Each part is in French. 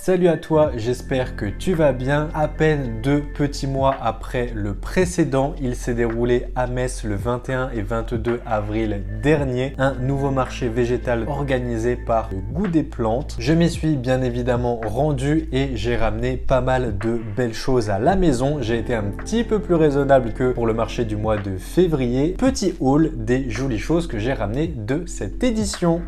Salut à toi, j'espère que tu vas bien. À peine 2 petits mois après le précédent, il s'est déroulé à Metz le 21 et 22 avril dernier, un nouveau marché végétal organisé par le Goût des Plantes. Je m'y suis bien évidemment rendu et j'ai ramené pas mal de belles choses à la maison. J'ai été un petit peu plus raisonnable que pour le marché du mois de février. Petit haul des jolies choses que j'ai ramenées de cette édition.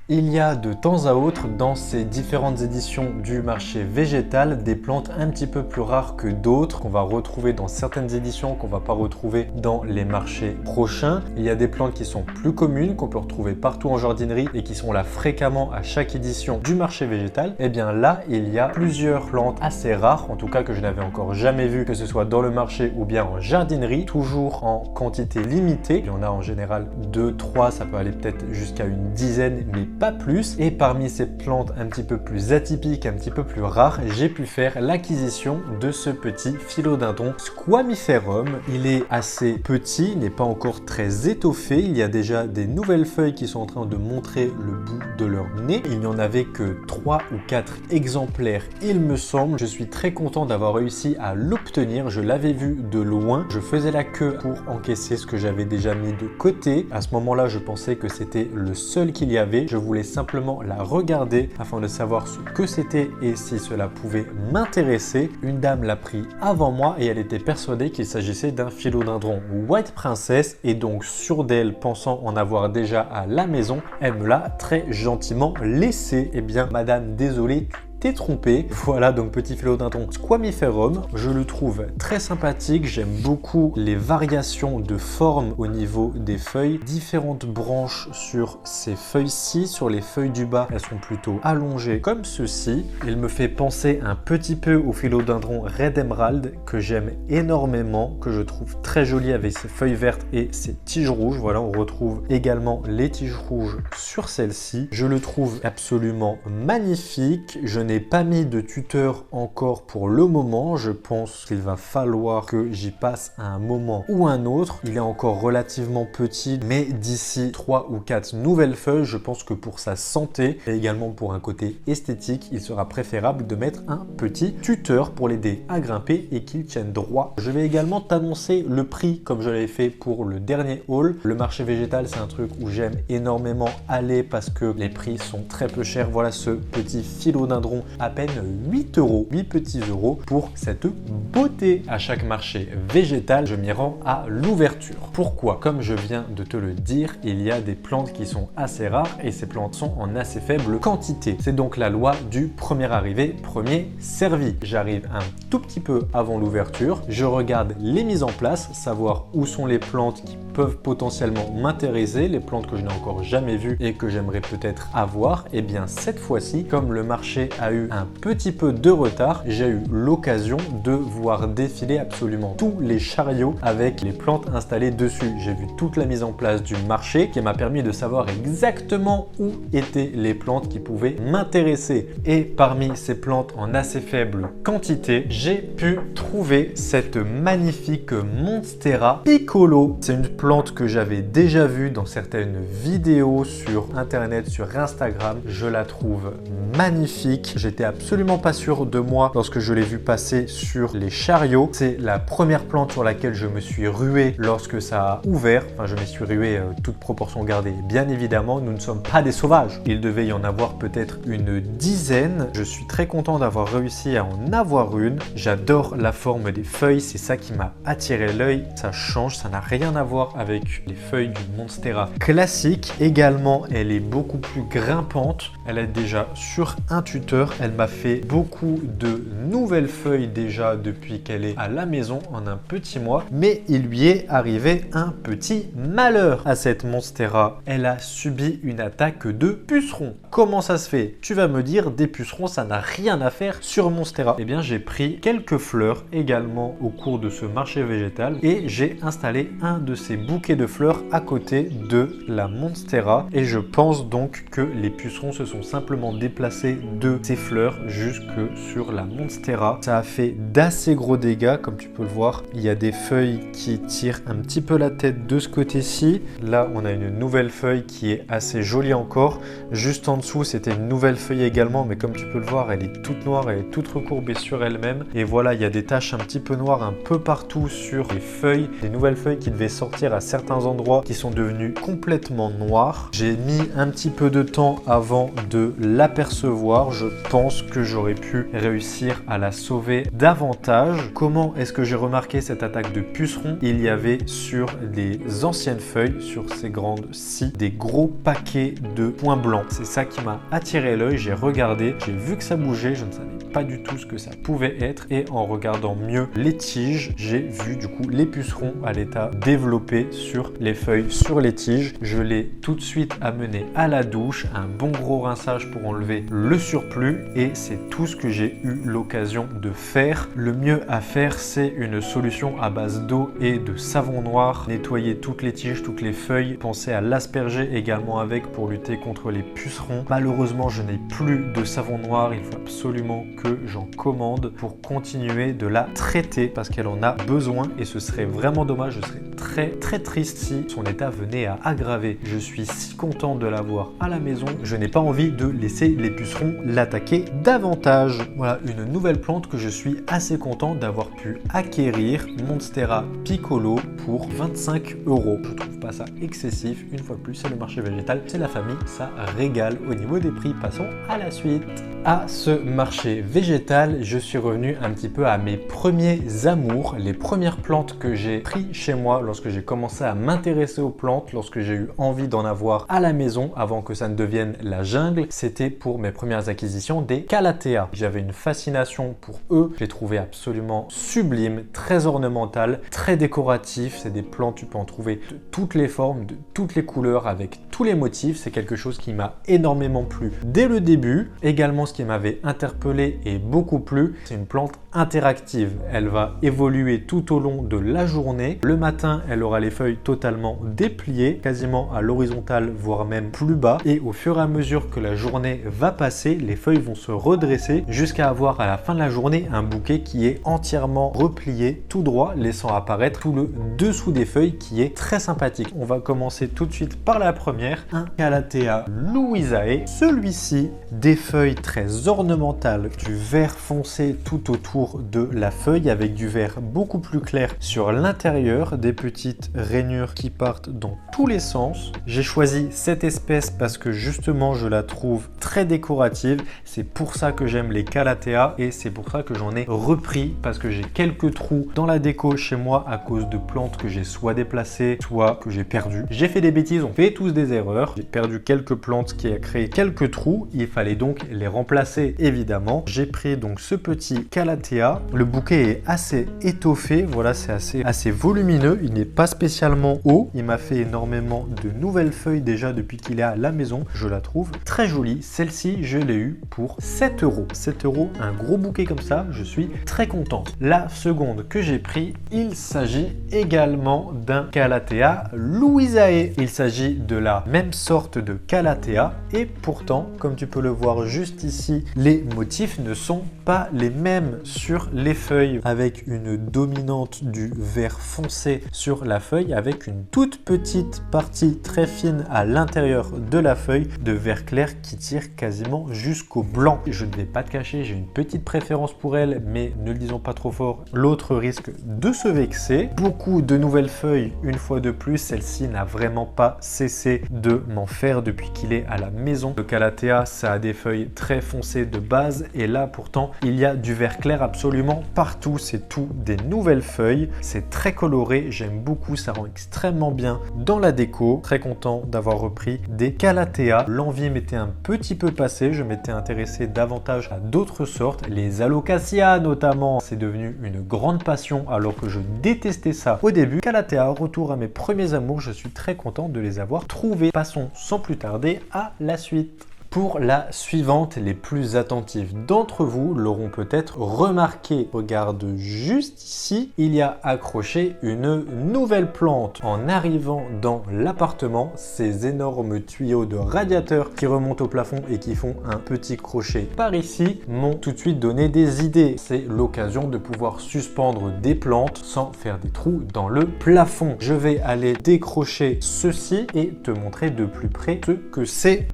Il y a de temps à autre dans ces différentes éditions du marché végétal des plantes un petit peu plus rares que d'autres qu'on va retrouver dans certaines éditions qu'on va pas retrouver dans les marchés prochains. Il y a des plantes qui sont plus communes qu'on peut retrouver partout en jardinerie et qui sont là fréquemment à chaque édition du marché végétal. Et bien là, il y a plusieurs plantes assez rares, en tout cas que je n'avais encore jamais vues, que ce soit dans le marché ou bien en jardinerie, toujours en quantité limitée. Il y en a en général 2, 3, ça peut aller peut-être jusqu'à une dizaine, mais pas plus. Et parmi ces plantes un petit peu plus atypiques, un petit peu plus rares, j'ai pu faire l'acquisition de ce petit philodendron squamiferum. Il est assez petit, n'est pas encore très étoffé. Il y a déjà des nouvelles feuilles qui sont en train de montrer le bout de leur nez. Il n'y en avait que 3 ou 4 exemplaires, il me semble. Je suis très content d'avoir réussi à l'obtenir. Je l'avais vu de loin. Je faisais la queue pour encaisser ce que j'avais déjà mis de côté. À ce moment-là, je pensais que c'était le seul qu'il y avait. Je voulais simplement la regarder afin de savoir ce que c'était et si cela pouvait m'intéresser. Une dame l'a pris avant moi et elle était persuadée qu'il s'agissait d'un philodendron White Princess et donc sûre d'elle, pensant en avoir déjà à la maison, elle me l'a très gentiment laissé. Eh bien madame, désolé, t'es trompé. Voilà donc petit philodendron squamiferum. Je le trouve très sympathique. J'aime beaucoup les variations de forme au niveau des feuilles. Différentes branches sur ces feuilles-ci. Sur les feuilles du bas, elles sont plutôt allongées comme ceci. Il me fait penser un petit peu au philodendron Red Emerald que j'aime énormément, que je trouve très joli avec ses feuilles vertes et ses tiges rouges. Voilà, on retrouve également les tiges rouges sur celle-ci. Je le trouve absolument magnifique. Je n'ai pas mis de tuteur encore pour le moment. Je pense qu'il va falloir que j'y passe à un moment ou un autre. Il est encore relativement petit, mais d'ici 3 ou 4 nouvelles feuilles, je pense que pour sa santé et également pour un côté esthétique, il sera préférable de mettre un petit tuteur pour l'aider à grimper et qu'il tienne droit. Je vais également t'annoncer le prix comme je l'avais fait pour le dernier haul. Le marché végétal, c'est un truc où j'aime énormément aller parce que les prix sont très peu chers. Voilà ce petit philodendron à peine 8 euros, 8 petits euros pour cette beauté. À chaque marché végétal, je m'y rends à l'ouverture. Pourquoi? Comme je viens de te le dire, il y a des plantes qui sont assez rares et ces plantes sont en assez faible quantité. C'est donc la loi du premier arrivé, premier servi. J'arrive un tout petit peu avant l'ouverture, je regarde les mises en place, savoir où sont les plantes qui peuvent potentiellement m'intéresser, les plantes que je n'ai encore jamais vues et que j'aimerais peut-être avoir. Et bien cette fois-ci, comme le marché a eu un petit peu de retard, j'ai eu l'occasion de voir défiler absolument tous les chariots avec les plantes installées dessus. J'ai vu toute la mise en place du marché qui m'a permis de savoir exactement où étaient les plantes qui pouvaient m'intéresser. Et parmi ces plantes en assez faible quantité, j'ai pu trouver cette magnifique Monstera Piccolo. C'est une plante que j'avais déjà vue dans certaines vidéos sur internet, sur Instagram. Je la trouve magnifique. J'étais absolument pas sûr de moi lorsque je l'ai vu passer sur les chariots. C'est la première plante sur laquelle je me suis rué lorsque ça a ouvert. Enfin, je me suis rué toute proportion gardée. Bien évidemment, nous ne sommes pas des sauvages. Il devait y en avoir peut-être une dizaine. Je suis très content d'avoir réussi à en avoir une. J'adore la forme des feuilles. C'est ça qui m'a attiré l'œil. Ça change, ça n'a rien à voir avec les feuilles du Monstera classique. Également, elle est beaucoup plus grimpante. Elle est déjà sur un tuteur. Elle m'a fait beaucoup de nouvelles feuilles déjà depuis qu'elle est à la maison en un petit mois. Mais il lui est arrivé un petit malheur à cette Monstera. Elle a subi une attaque de pucerons. Comment ça se fait? Tu vas me dire, des pucerons, ça n'a rien à faire sur Monstera. Eh bien, j'ai pris quelques fleurs également au cours de ce marché végétal et j'ai installé un de ces bouquets de fleurs à côté de la Monstera. Et je pense donc que les pucerons se sont simplement déplacés de ces s'effleure jusque sur la Monstera. Ça a fait d'assez gros dégâts, comme tu peux le voir. Il y a des feuilles qui tirent un petit peu la tête de ce côté-ci. Là, on a une nouvelle feuille qui est assez jolie encore. Juste en dessous, c'était une nouvelle feuille également, mais comme tu peux le voir, elle est toute noire, elle est toute recourbée sur elle-même. Et voilà, il y a des taches un petit peu noires un peu partout sur les feuilles. Des nouvelles feuilles qui devaient sortir à certains endroits qui sont devenues complètement noires. J'ai mis un petit peu de temps avant de l'apercevoir. Je pense que j'aurais pu réussir à la sauver davantage. Comment est-ce que j'ai remarqué cette attaque de puceron? Il y avait sur les anciennes feuilles, sur ces grandes scies, des gros paquets de points blancs. C'est ça qui m'a attiré l'œil. J'ai regardé, j'ai vu que ça bougeait, je ne savais pas du tout ce que ça pouvait être, et en regardant mieux les tiges, j'ai vu du coup les pucerons à l'état développé sur les feuilles, sur les tiges. Je l'ai tout de suite amené à la douche, un bon gros rinçage pour enlever le surplus, et c'est tout ce que j'ai eu l'occasion de faire. Le mieux à faire, c'est une solution à base d'eau et de savon noir. Nettoyer toutes les tiges, toutes les feuilles. Pensez à l'asperger également avec pour lutter contre les pucerons. Malheureusement, je n'ai plus de savon noir. Il faut absolument que j'en commande pour continuer de la traiter parce qu'elle en a besoin, et ce serait vraiment dommage. Je serais très triste si son état venait à aggraver. Je suis si content de l'avoir à la maison. Je n'ai pas envie de laisser les pucerons l'attaquer davantage. Voilà une nouvelle plante que je suis assez content d'avoir pu acquérir, Monstera Piccolo, pour 25 €. Je trouve pas ça excessif. Une fois de plus, c'est le marché végétal, c'est la famille, ça régale au niveau des prix. Passons à la suite. À ce marché végétal, je suis revenu un petit peu à mes premiers amours, les premières plantes que j'ai pris chez moi lorsque j'ai commencé à m'intéresser aux plantes, lorsque j'ai eu envie d'en avoir à la maison avant que ça ne devienne la jungle. C'était pour mes premières acquisitions des Calathea. J'avais une fascination pour eux, je les trouvais absolument sublimes, très ornementales, très décoratifs. C'est des plantes, tu peux en trouver de toutes les formes, de toutes les couleurs, avec tous les motifs. C'est quelque chose qui m'a énormément plu dès le début. Également, ce qui m'avait interpellé et beaucoup plu, c'est une plante interactive. Elle va évoluer tout au long de la journée. Le matin, elle aura les feuilles totalement dépliées, quasiment à l'horizontale, voire même plus bas. Et au fur et à mesure que la journée va passer, les feuilles vont se redresser jusqu'à avoir à la fin de la journée un bouquet qui est entièrement replié tout droit, laissant apparaître tout le dessous des feuilles qui est très sympathique. On va commencer tout de suite par la première, un Calathea louisae. Celui-ci, des feuilles très ornementales, du vert foncé tout autour de la feuille avec du vert beaucoup plus clair sur l'intérieur, des petites rainures qui partent dans tous les sens. J'ai choisi cette espèce parce que justement je la trouve très décorative. C'est pour ça que j'aime les Calathea et c'est pour ça que j'en ai repris, parce que j'ai quelques trous dans la déco chez moi à cause de plantes que j'ai soit déplacées, soit que j'ai perdues. J'ai fait des bêtises, on fait tous des erreurs. J'ai perdu quelques plantes, qui a créé quelques trous. Il fallait donc les remplacer évidemment. J'ai pris donc ce petit Calathea. Le bouquet est assez étoffé, voilà, c'est assez volumineux. Il n'est pas spécialement haut. Il m'a fait énormément de nouvelles feuilles déjà depuis qu'il est à la maison. Je la trouve très jolie. Celle-ci, je l'ai eu pour 7 €. 7 €, un gros bouquet comme ça, je suis très content. La seconde que j'ai pris, il s'agit également d'un Calathea louisae. Il s'agit de la même sorte de Calathea et pourtant, comme tu peux le voir juste ici, les motifs ne sont pas les mêmes sur les feuilles, avec une dominante du vert foncé sur la feuille, avec une toute petite partie très fine à l'intérieur de la feuille de vert clair qui tire quasiment jusqu'au blanc. Je ne vais pas te cacher, j'ai une petite préférence pour elle, mais ne le disons pas trop fort, l'autre risque de se vexer. Beaucoup de nouvelles feuilles, une fois de plus, celle-ci n'a vraiment pas cessé de m'en faire depuis qu'il est à la maison. Le Calathea, ça a des feuilles très foncées de base, et là pourtant il y a du vert clair absolument partout. C'est tout des nouvelles feuilles, c'est très coloré, j'aime beaucoup, ça rend extrêmement bien dans la déco. Très content d'avoir repris des Calathea. L'envie m'était un petit peu passée, je m'étais intéressé davantage à d'autres sortes, les Alocasia notamment. C'est devenu une grande passion alors que je détestais ça au début. Calathea, retour à mes premiers amours, je suis très content de les avoir trouvés. Passons sans plus tarder à la suite. Pour la suivante, les plus attentifs d'entre vous l'auront peut-être remarqué. Regarde juste ici, il y a accroché une nouvelle plante. En arrivant dans l'appartement, ces énormes tuyaux de radiateur qui remontent au plafond et qui font un petit crochet par ici m'ont tout de suite donné des idées. C'est l'occasion de pouvoir suspendre des plantes sans faire des trous dans le plafond. Je vais aller décrocher ceci et te montrer de plus près ce que c'est.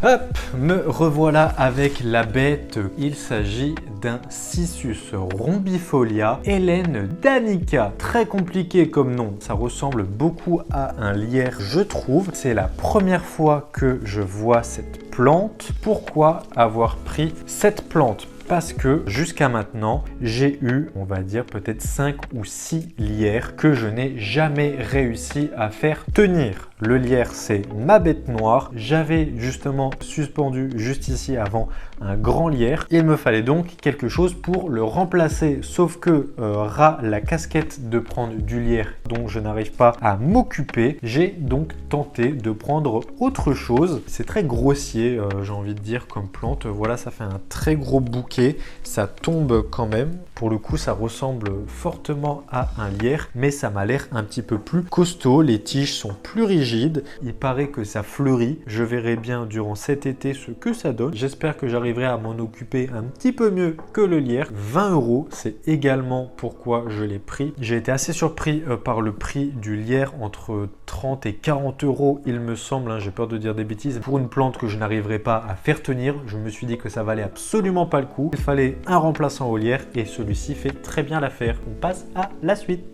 Hop, me revoilà avec la bête. Il s'agit d'un Cissus rombifolia Hélène danica. Très compliqué comme nom. Ça ressemble beaucoup à un lierre, je trouve. C'est la première fois que je vois cette plante. Pourquoi avoir pris cette plante ? Parce que jusqu'à maintenant, j'ai eu, on va dire, peut-être 5 ou 6 lierres que je n'ai jamais réussi à faire tenir. Le lierre, c'est ma bête noire. J'avais justement suspendu juste ici avant un grand lierre. Il me fallait donc quelque chose pour le remplacer. Sauf que ras la casquette de prendre du lierre dont je n'arrive pas à m'occuper. J'ai donc tenté de prendre autre chose. C'est très grossier, j'ai envie de dire, comme plante. Voilà, ça fait un très gros bouquet. Ça tombe quand même. Pour le coup, ça ressemble fortement à un lierre, mais ça m'a l'air un petit peu plus costaud. Les tiges sont plus rigides. Il paraît que ça fleurit. Je verrai bien durant cet été ce que ça donne. J'espère que j'arriverai à m'en occuper un petit peu mieux que le lierre. 20 €, c'est également pourquoi je l'ai pris. J'ai été assez surpris par le prix du lierre, entre 30 et 40 €, il me semble. J'ai peur de dire des bêtises. Pour une plante que je n'arriverai pas à faire tenir, je me suis dit que ça valait absolument pas le coup. Il fallait un remplaçant au lierre et celui-ci fait très bien l'affaire. On passe à la suite.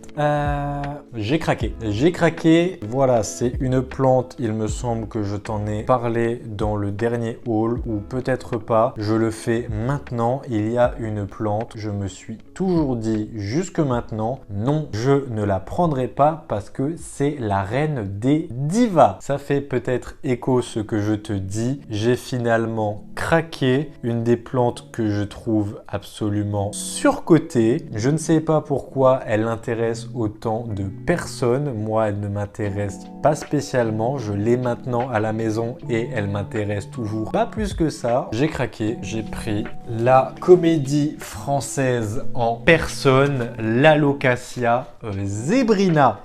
J'ai craqué. Voilà, c'est une plante. Il me semble que je t'en ai parlé dans le dernier haul, ou peut-être pas. Je le fais maintenant. Il y a une plante. Je me suis toujours dit jusque maintenant, non, je ne la prendrai pas parce que c'est la reine des divas. Ça fait peut-être écho ce que je te dis. J'ai finalement craqué. Une des plantes que je trouve absolument surcotée. Je ne sais pas pourquoi elle intéresse autant de personnes. Moi, elle ne m'intéresse pas spécialement. Je l'ai maintenant à la maison et elle m'intéresse toujours pas plus que ça. J'ai craqué. J'ai pris la comédie française en personne, l'Alocasia zebrina.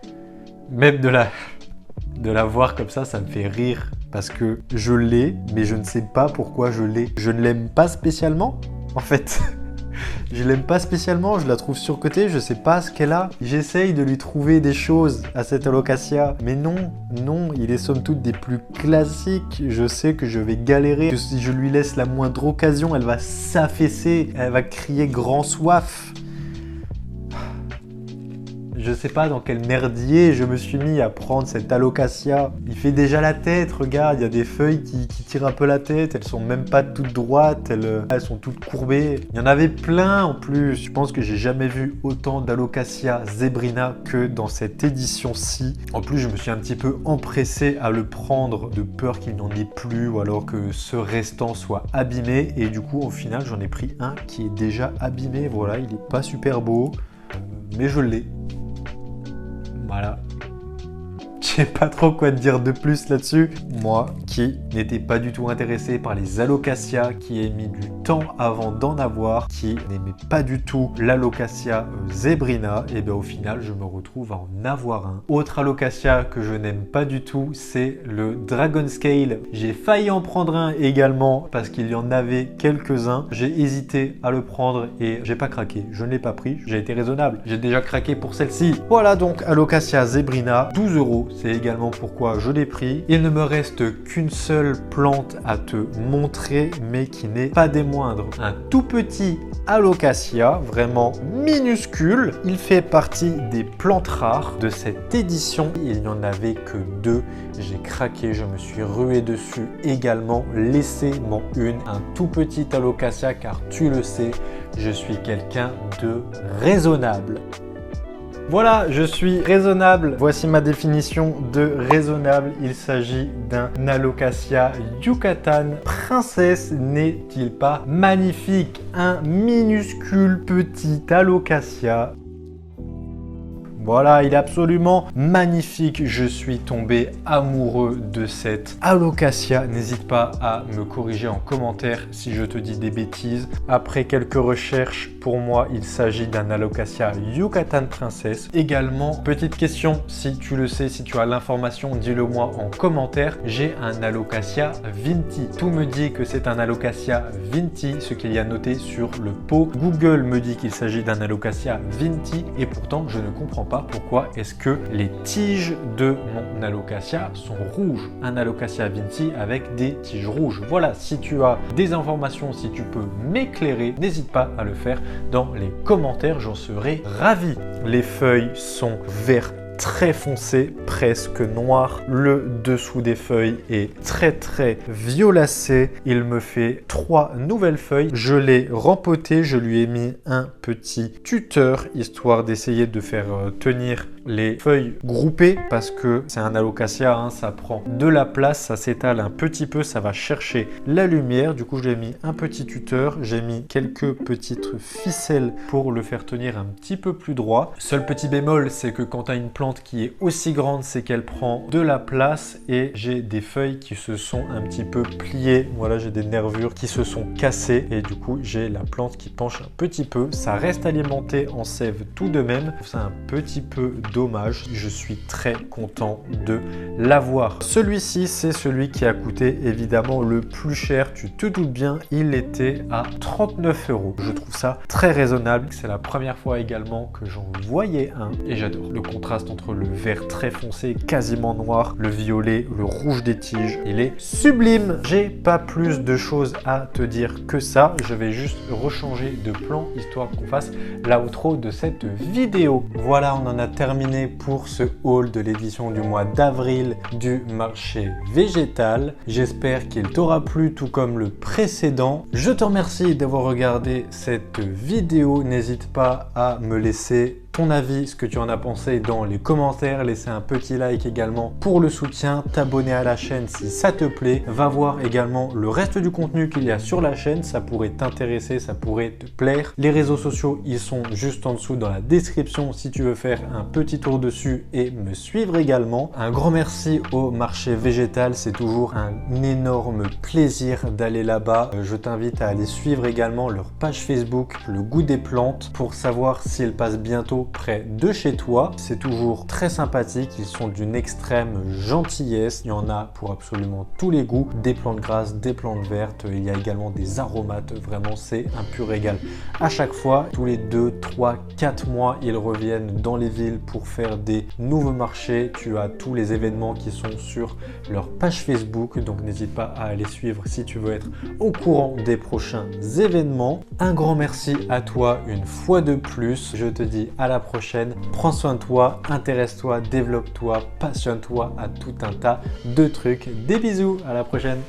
Même de la voir comme ça me fait rire parce que je l'ai, mais je ne sais pas pourquoi je l'ai. Je ne l'aime pas spécialement, en fait. Je l'aime pas spécialement, je la trouve surcotée, je sais pas ce qu'elle a. J'essaye de lui trouver des choses à cette Alocasia, mais non, il est somme toute des plus classiques. Je sais que je vais galérer, que si je lui laisse la moindre occasion, elle va s'affaisser, elle va crier grand soif. Je sais pas dans quel merdier je me suis mis à prendre cette Alocasia. Il fait déjà la tête, regarde, il y a des feuilles qui tirent un peu la tête. Elles sont même pas toutes droites, elles sont toutes courbées. Il y en avait plein en plus. Je pense que j'ai jamais vu autant d'Alocasia zebrina que dans cette édition-ci. En plus, je me suis un petit peu empressé à le prendre de peur qu'il n'en ait plus ou alors que ce restant soit abîmé. Et du coup, au final, j'en ai pris un qui est déjà abîmé. Voilà, il est pas super beau, mais je l'ai. Voilà. Je sais pas trop quoi te dire de plus là-dessus. Moi, qui n'étais pas du tout intéressé par les Alocasia, qui ai mis du temps avant d'en avoir, qui n'aimait pas du tout l'Alocasia zebrina, et bien au final, je me retrouve à en avoir un. Autre Alocasia que je n'aime pas du tout, c'est le Dragon Scale. J'ai failli en prendre un également parce qu'il y en avait quelques-uns. J'ai hésité à le prendre et j'ai pas craqué. Je ne l'ai pas pris. J'ai été raisonnable. J'ai déjà craqué pour celle-ci. Voilà donc Alocasia zebrina, 12 €. C'est également pourquoi je l'ai pris. Il ne me reste qu'une seule plante à te montrer, mais qui n'est pas des moindres. Un tout petit Alocasia, vraiment minuscule. Il fait partie des plantes rares de cette édition. Il n'y en avait que 2. J'ai craqué, je me suis rué dessus également. Laissez-moi un tout petit Alocasia car tu le sais, je suis quelqu'un de raisonnable. Voilà, je suis raisonnable. Voici ma définition de raisonnable. Il s'agit d'un Alocasia Yucatan princesse. N'est-il pas magnifique? Un minuscule petit Alocasia. Voilà, il est absolument magnifique. Je suis tombé amoureux de cette alocasia. N'hésite pas à me corriger en commentaire si je te dis des bêtises. Après quelques recherches, pour moi, il s'agit d'un alocasia Yucatan Princess. Également, petite question, si tu le sais, si tu as l'information, dis-le moi en commentaire. J'ai un alocasia Vinti. Tout me dit que c'est un alocasia Vinti, ce qu'il y a noté sur le pot. Google me dit qu'il s'agit d'un alocasia Vinti et pourtant je ne comprends pas pourquoi est-ce que les tiges de mon alocasia sont rouges. Un alocasia Vinti avec des tiges rouges. Voilà, si tu as des informations, si tu peux m'éclairer, n'hésite pas à le faire dans les commentaires, j'en serai ravi. Les feuilles sont vertes très foncé, presque noir. Le dessous des feuilles est très violacé. Il me fait 3 nouvelles feuilles. Je l'ai rempoté, je lui ai mis un petit tuteur histoire d'essayer de faire tenir les feuilles groupées parce que c'est un alocasia, hein, ça prend de la place, ça s'étale un petit peu, ça va chercher la lumière. Du coup, je lui ai mis un petit tuteur, j'ai mis quelques petites ficelles pour le faire tenir un petit peu plus droit. Seul petit bémol, c'est que quand tu as une plante qui est aussi grande, c'est qu'elle prend de la place et j'ai des feuilles qui se sont un petit peu pliées. Voilà, j'ai des nervures qui se sont cassées et du coup, j'ai la plante qui penche un petit peu. Ça reste alimenté en sève tout de même. C'est un petit peu dommage. Je suis très content de l'avoir. Celui-ci, c'est celui qui a coûté évidemment le plus cher. Tu te doutes bien, il était à 39 €. Je trouve ça très raisonnable. C'est la première fois également que j'en voyais un et j'adore le contraste entre le vert très foncé, quasiment noir, le violet, le rouge des tiges. Il est sublime. J'ai pas plus de choses à te dire que ça. Je vais juste rechanger de plan histoire qu'on fasse l'outro de cette vidéo. Voilà, on en a terminé pour ce haul de l'édition du mois d'avril du marché végétal. J'espère qu'il t'aura plu tout comme le précédent. Je te remercie d'avoir regardé cette vidéo. N'hésite pas à me laisser ton avis, ce que tu en as pensé dans les commentaires, laisser un petit like également pour le soutien, t'abonner à la chaîne si ça te plaît, va voir également le reste du contenu qu'il y a sur la chaîne, ça pourrait t'intéresser, ça pourrait te plaire. Les réseaux sociaux, ils sont juste en dessous dans la description si tu veux faire un petit tour dessus et me suivre également. Un grand merci au marché végétal, c'est toujours un énorme plaisir d'aller là-bas. Je t'invite à aller suivre également leur page Facebook, le goût des plantes, pour savoir s'ils passent bientôt près de chez toi. C'est toujours très sympathique, ils sont d'une extrême gentillesse, il y en a pour absolument tous les goûts, des plantes grasses, des plantes vertes, il y a également des aromates, vraiment c'est un pur régal. À chaque fois, tous les 2, 3, 4 mois, ils reviennent dans les villes pour faire des nouveaux marchés. Tu as tous les événements qui sont sur leur page Facebook, donc n'hésite pas à aller suivre si tu veux être au courant des prochains événements. Un grand merci à toi une fois de plus, je te dis à la prochaine, prends soin de toi, intéresse-toi, développe-toi, passionne-toi à tout un tas de trucs. Des bisous, à la prochaine.